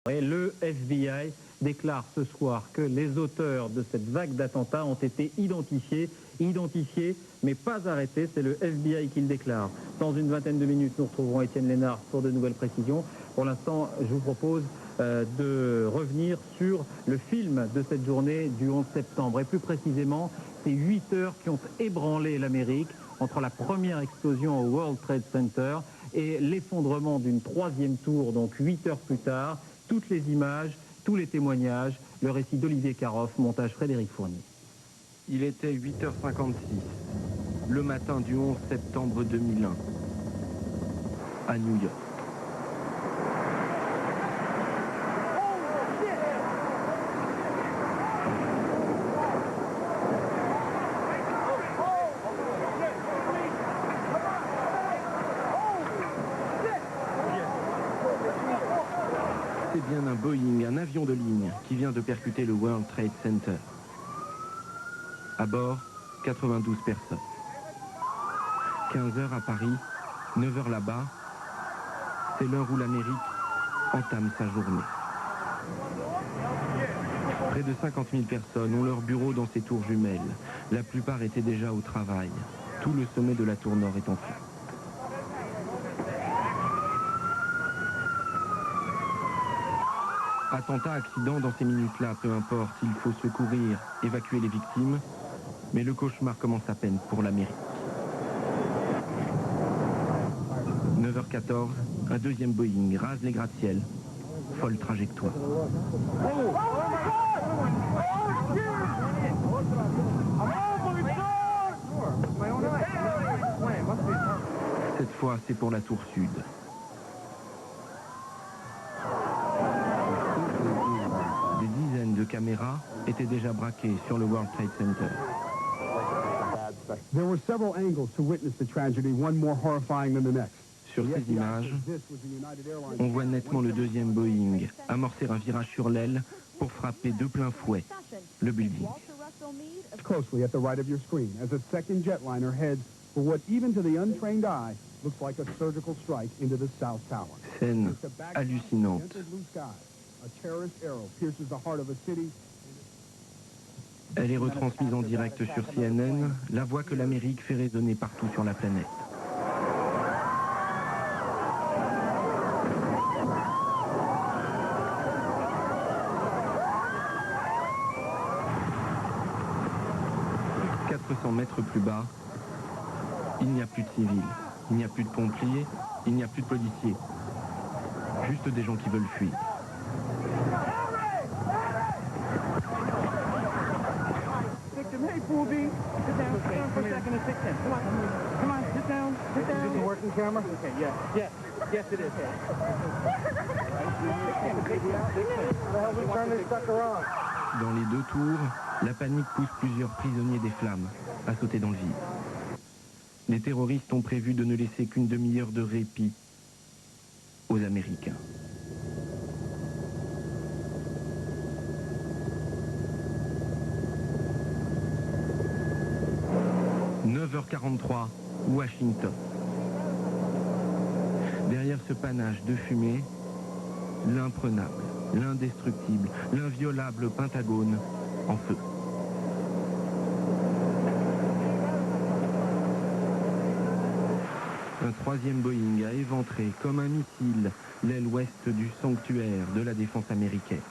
Et le FBI déclare ce soir que les auteurs de cette vague d'attentats ont été identifiés, mais pas arrêtés. C'est le FBI qui le déclare. Dans une vingtaine de minutes, nous retrouverons Étienne Lénard pour de nouvelles précisions. Pour l'instant, je vous propose de revenir sur le film de cette journée du 11 septembre. Et plus précisément, ces 8 heures qui ont ébranlé l'Amérique entre la première explosion au World Trade Center et l'effondrement d'une troisième tour, donc 8 heures plus tard. Toutes les images, tous les témoignages, le récit d'Olivier Caroff, montage Frédéric Fournier. Il était 8h56, le matin du 11 septembre 2001, à New York. C'est bien un Boeing, un avion de ligne, qui vient de percuter le World Trade Center. À bord, 92 personnes. 15 heures à Paris, 9 heures là-bas, c'est l'heure où l'Amérique entame sa journée. Près de 50 000 personnes ont leur bureau dans ces tours jumelles. La plupart étaient déjà au travail. Tout le sommet de la tour nord est en feu. Attentat, accident, dans ces minutes-là, peu importe, il faut secourir, évacuer les victimes, mais le cauchemar commence à peine pour l'Amérique. 9h14, un deuxième Boeing rase les gratte-ciel, folle trajectoire. Cette fois, c'est pour la tour sud. Des dizaines de caméras étaient déjà braquées sur le World Trade Center. There were several angles to witness the tragedy, one more horrifying than the next. Sur ces images, on voit nettement le deuxième Boeing amorcer un virage sur l'aile pour frapper de plein fouet le building. Closely at the right of your screen, as a second jetliner heads for what even to the untrained eye looks like a surgical strike into the South Tower. Scène hallucinante. A terrorist arrow pierces the heart of a city. Elle est retransmise en direct sur CNN, la voix que l'Amérique fait résonner partout sur la planète. « 400 mètres plus bas, il n'y a plus de civils, il n'y a plus de pompiers, il n'y a plus de policiers. Juste des gens qui veulent fuir. » Hey, Poolby, sit down for a second and fix him. Come on, sit down, sit down. Is this a working camera? Okay, yes, yes it is. Dans les deux tours, la panique pousse plusieurs prisonniers des flammes à sauter dans le vide. Les terroristes ont prévu de ne laisser qu'une demi-heure de répit aux Américains. « 9h43, Washington. Derrière ce panache de fumée, l'imprenable, l'indestructible, l'inviolable Pentagone en feu. Un troisième Boeing a éventré comme un missile l'aile ouest du sanctuaire de la défense américaine.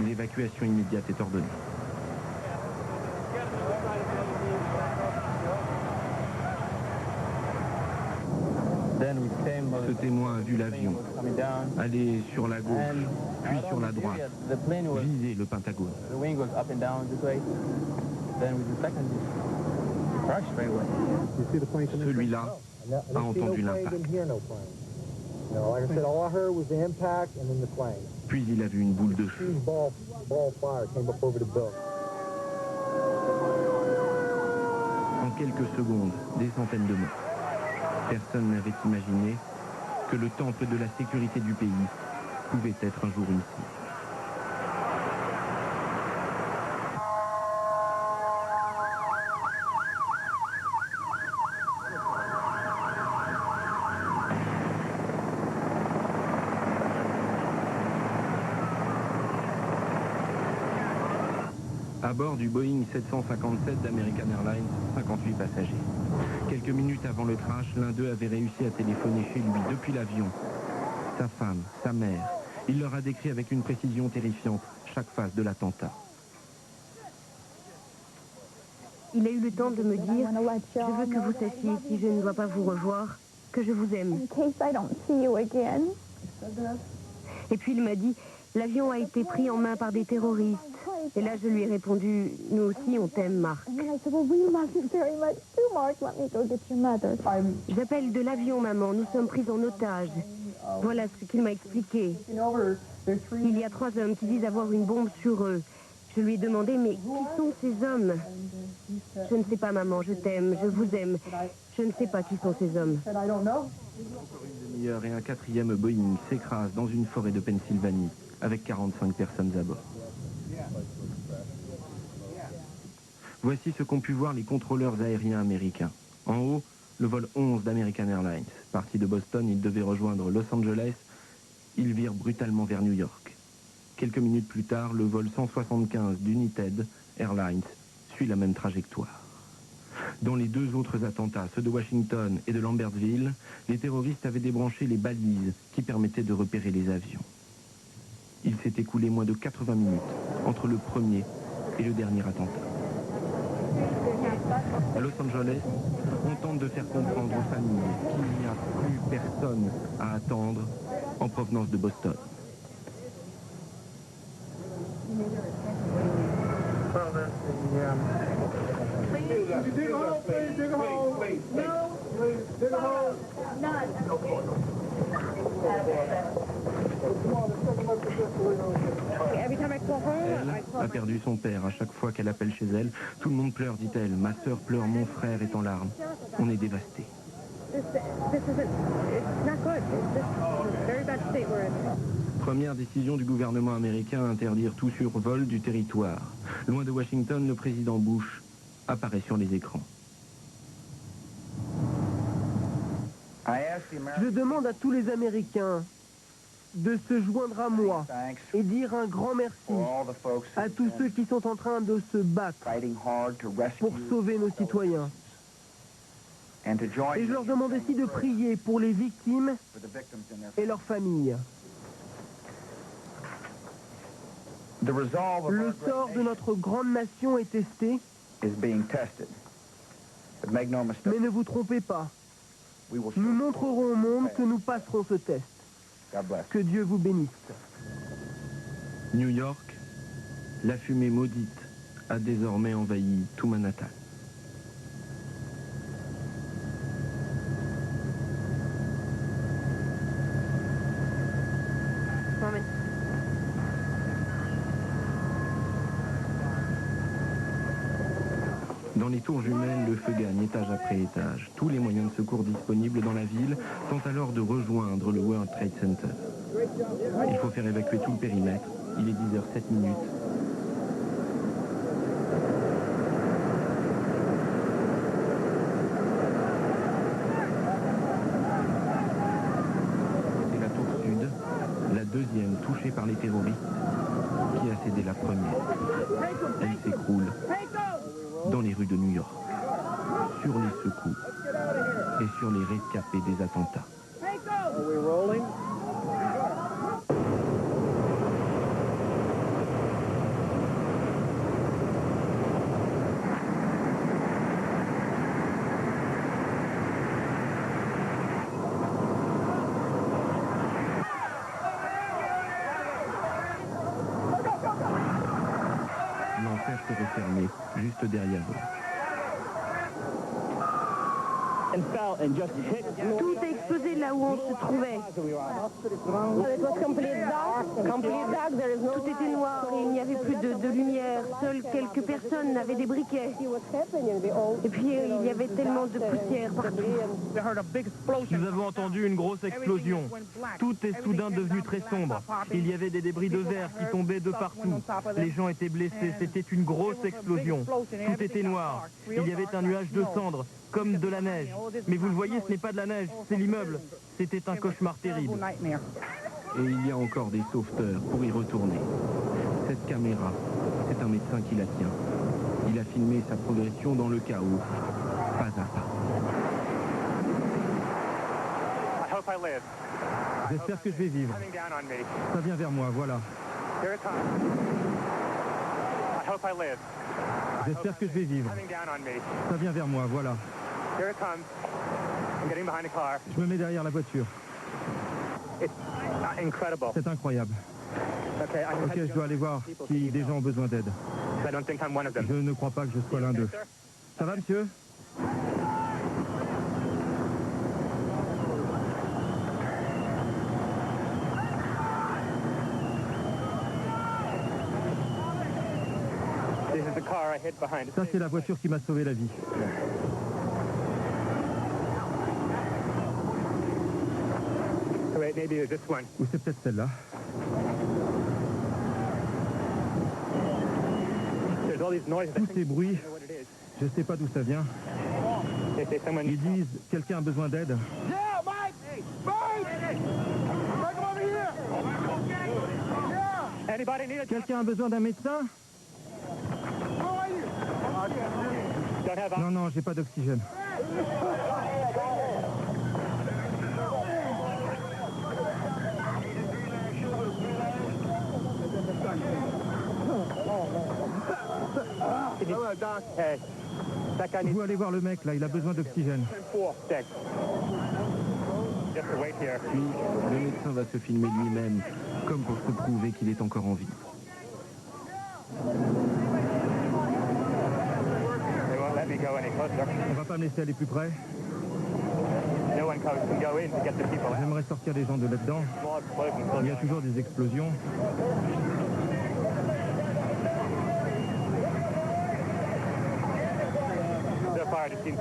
L'évacuation immédiate est ordonnée. Ce témoin a vu l'avion aller sur la gauche, puis sur la droite, viser le Pentagone. Celui-là a entendu l'impact. Puis il a vu une boule de feu. En quelques secondes, des centaines de morts. Personne n'avait imaginé que le temple de la sécurité du pays pouvait être un jour ici. À bord du Boeing 757 d'American Airlines, 58 passagers. Quelques minutes avant le crash, l'un d'eux avait réussi à téléphoner chez lui depuis l'avion. Sa femme, sa mère, il leur a décrit avec une précision terrifiante chaque phase de l'attentat. Il a eu le temps de me dire, je veux que vous sachiez, si je ne dois pas vous revoir, que je vous aime. Et puis il m'a dit, l'avion a été pris en main par des terroristes. Et là, je lui ai répondu, nous aussi, on t'aime, Mark. J'appelle de l'avion, maman, nous sommes pris en otage. Voilà ce qu'il m'a expliqué. Il y a 3 hommes qui disent avoir une bombe sur eux. Je lui ai demandé, mais qui sont ces hommes? Je ne sais pas, maman, je t'aime, je vous aime. Je ne sais pas qui sont ces hommes. Encore une demi-heure et un 4e Boeing s'écrase dans une forêt de Pennsylvanie avec 45 personnes à bord. Voici ce qu'ont pu voir les contrôleurs aériens américains. En haut, le vol 11 d'American Airlines. Parti de Boston, il devait rejoindre Los Angeles. Il vire brutalement vers New York. Quelques minutes plus tard, le vol 175 d'United Airlines suit la même trajectoire. Dans les 2 autres attentats, ceux de Washington et de Lambertville, les terroristes avaient débranché les balises qui permettaient de repérer les avions. Il s'est écoulé moins de 80 minutes entre le premier et le dernier attentat. À Los Angeles, on tente de faire comprendre aux familles qu'il n'y a plus personne à attendre en provenance de Boston. Elle a perdu son père. À chaque fois qu'elle appelle chez elle, tout le monde pleure, dit-elle. Ma sœur pleure, mon frère est en larmes. On est dévasté. Première décision du gouvernement américain, interdire tout survol du territoire. Loin de Washington, le président Bush apparaît sur les écrans. Je demande à tous les Américains de se joindre à moi et dire un grand merci à tous ceux qui sont en train de se battre pour sauver nos citoyens. Et je leur demande aussi de prier pour les victimes et leurs familles. Le sort de notre grande nation est testé, mais ne vous trompez pas. Nous montrerons au monde que nous passerons ce test. Que Dieu vous bénisse. New York, la fumée maudite a désormais envahi tout Manhattan. Dans les tours jumelles, le feu gagne étage après étage. Tous les moyens de secours disponibles dans la ville tentent alors de rejoindre le World Trade Center. Il faut faire évacuer tout le périmètre. Il est 10h07. C'est la tour sud, la deuxième touchée par les terroristes, qui a cédé la première. Elle s'écroule dans les rues de New York, sur les secours et sur les rescapés des attentats. L'enfer s'est refermé juste derrière eux. Tout a explosé là où on se trouvait. Tout était noir et il n'y avait plus de lumière. Seules quelques personnes avaient des briquets. Et puis il y avait tellement de poussière partout. Nous avons entendu une grosse explosion. Tout est soudain devenu très sombre. Il y avait des débris de verre qui tombaient de partout. Les gens étaient blessés. C'était une grosse explosion. Tout était noir. Il y avait un nuage de cendres, comme de la neige. Mais vous le voyez, ce n'est pas de la neige, c'est l'immeuble. C'était un cauchemar terrible. Et il y a encore des sauveteurs pour y retourner. Cette caméra C'est un médecin qui la tient. Il a filmé sa progression dans le chaos, pas à pas. J'espère que je vais vivre. Ça vient vers moi, voilà. J'espère que je vais vivre. Ça vient vers moi, voilà. Je me mets derrière la voiture. C'est incroyable. Ok, je dois aller voir si des gens ont besoin d'aide. Je ne crois pas que je sois l'un d'eux. Ça va, monsieur? Ça, c'est la voiture qui m'a sauvé la vie. Ou c'est peut-être celle-là. Tous ces bruits, je ne sais pas d'où ça vient. Ils disent, quelqu'un a besoin d'aide. Quelqu'un a besoin d'un médecin? Non, non, j'ai pas d'oxygène. Vous allez voir le mec là, il a besoin d'oxygène. Puis, le médecin va se filmer lui-même, comme pour se prouver qu'il est encore en vie. On va pas me laisser aller plus près. J'aimerais sortir les gens de là-dedans. Il y a toujours des explosions.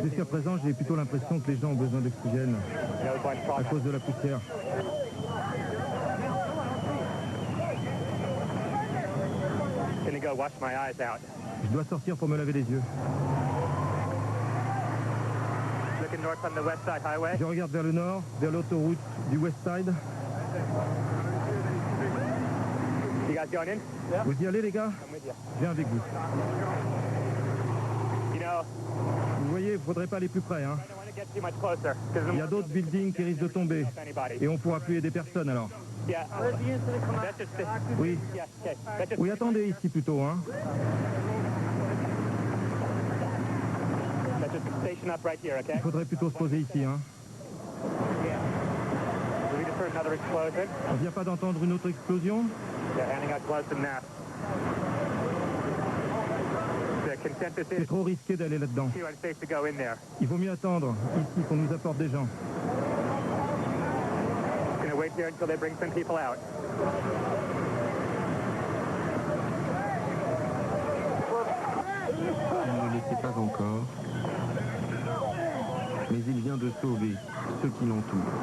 Jusqu'à présent, j'ai plutôt l'impression que les gens ont besoin d'oxygène à cause de la poussière. Je dois sortir pour me laver les yeux. Je regarde vers le nord, vers l'autoroute du West Side. Vous y allez, les gars? Je viens avec vous. Vous voyez, il ne faudrait pas aller plus près, hein. Il y a d'autres buildings qui risquent de tomber. Et on ne pourra plus aider personne, alors. Oui. Oui, attendez ici plutôt, hein. Il faudrait plutôt se poser ici, hein. On vient pas d'entendre une autre explosion? C'est trop risqué d'aller là-dedans. Il vaut mieux attendre ici qu'on nous apporte des gens. Il ne le sait pas encore, mais il vient de sauver ceux qui l'entourent.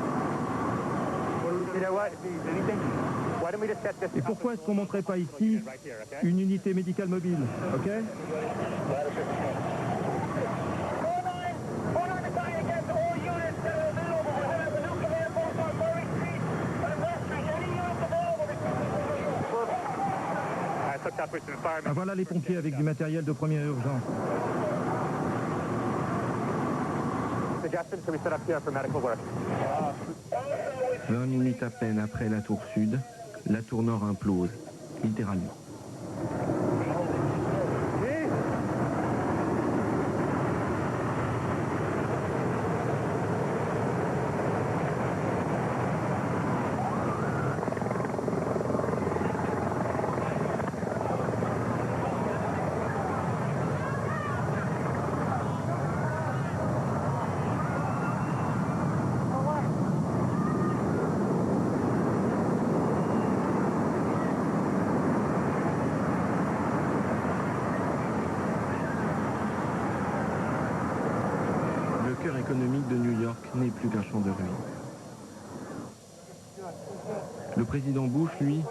Et pourquoi est-ce qu'on ne montrait pas ici une unité médicale mobile, ok? Ah, voilà les pompiers avec du matériel de première urgence. 20 minutes à peine après la tour sud, la tour nord implose, littéralement. Le cœur économique de New York n'est plus qu'un champ de ruines. Le président Bush, lui,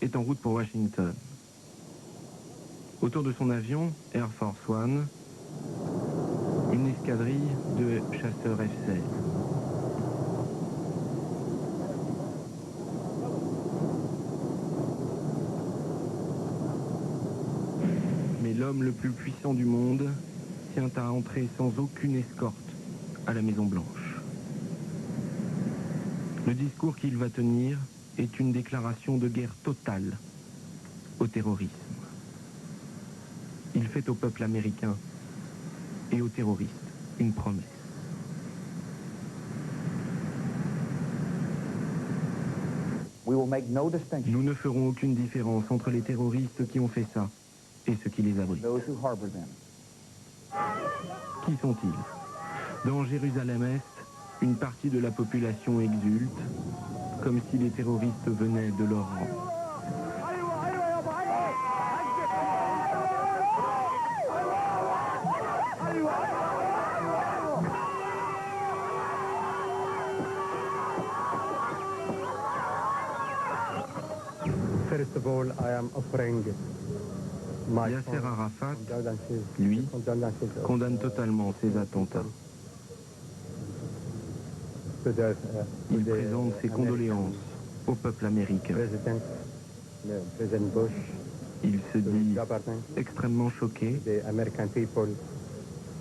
est en route pour Washington. Autour de son avion, Air Force One, une escadrille de chasseurs F-16. l'homme le plus puissant du monde tient à entrer sans aucune escorte à la Maison-Blanche. Le discours qu'il va tenir est une déclaration de guerre totale au terrorisme. Il fait au peuple américain et aux terroristes une promesse. Nous ne ferons aucune différence entre les terroristes qui ont fait ça et ceux qui les abritent. Qui sont-ils? Dans Jérusalem-Est, une partie de la population exulte, comme si les terroristes venaient de leur rang. First of all, I am offering my Yasser Arafat, condolences lui, of, condamne totalement ces attentats. to the, Il présente ses condoléances au peuple américain. President Bush, Il se to the dit government, extrêmement choqué the American people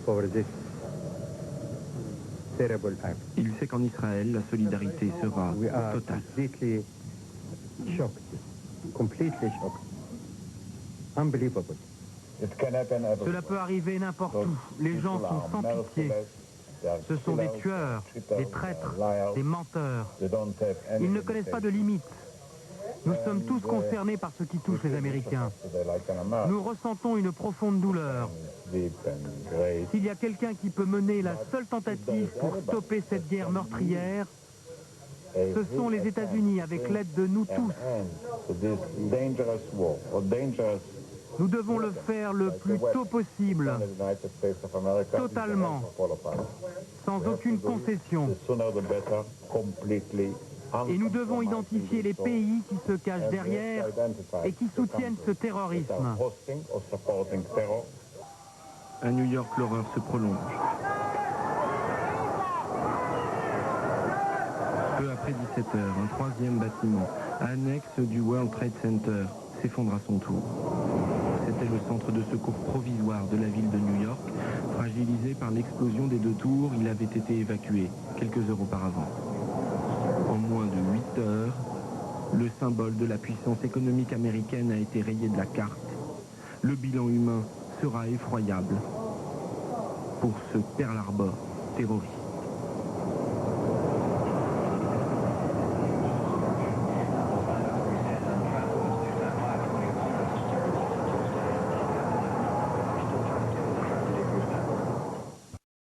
for this terrible act. Il sait qu'en Israël, la solidarité sera We are totale. completely shocked, unbelievable. Cela peut arriver n'importe où. Les gens sont sans pitié. Ce sont des tueurs, des traîtres, des menteurs. Ils ne connaissent pas de limites. Nous sommes tous concernés par ce qui touche les Américains. Nous ressentons une profonde douleur. S'il y a quelqu'un qui peut mener la seule tentative pour stopper cette guerre meurtrière, ce sont les États-Unis avec l'aide de nous tous. Nous devons le faire le plus tôt possible, totalement, sans aucune concession. Et nous devons identifier les pays qui se cachent derrière et qui soutiennent ce terrorisme. À New York, l'horreur se prolonge. Peu après 17 heures, un troisième bâtiment, annexe du World Trade Center, s'effondre à son tour. C'était le centre de secours provisoire de la ville de New York. Fragilisé par l'explosion des deux tours, il avait été évacué quelques heures auparavant. En moins de 8 heures, le symbole de la puissance économique américaine a été rayé de la carte. Le bilan humain sera effroyable pour ce Pearl Harbor terroriste.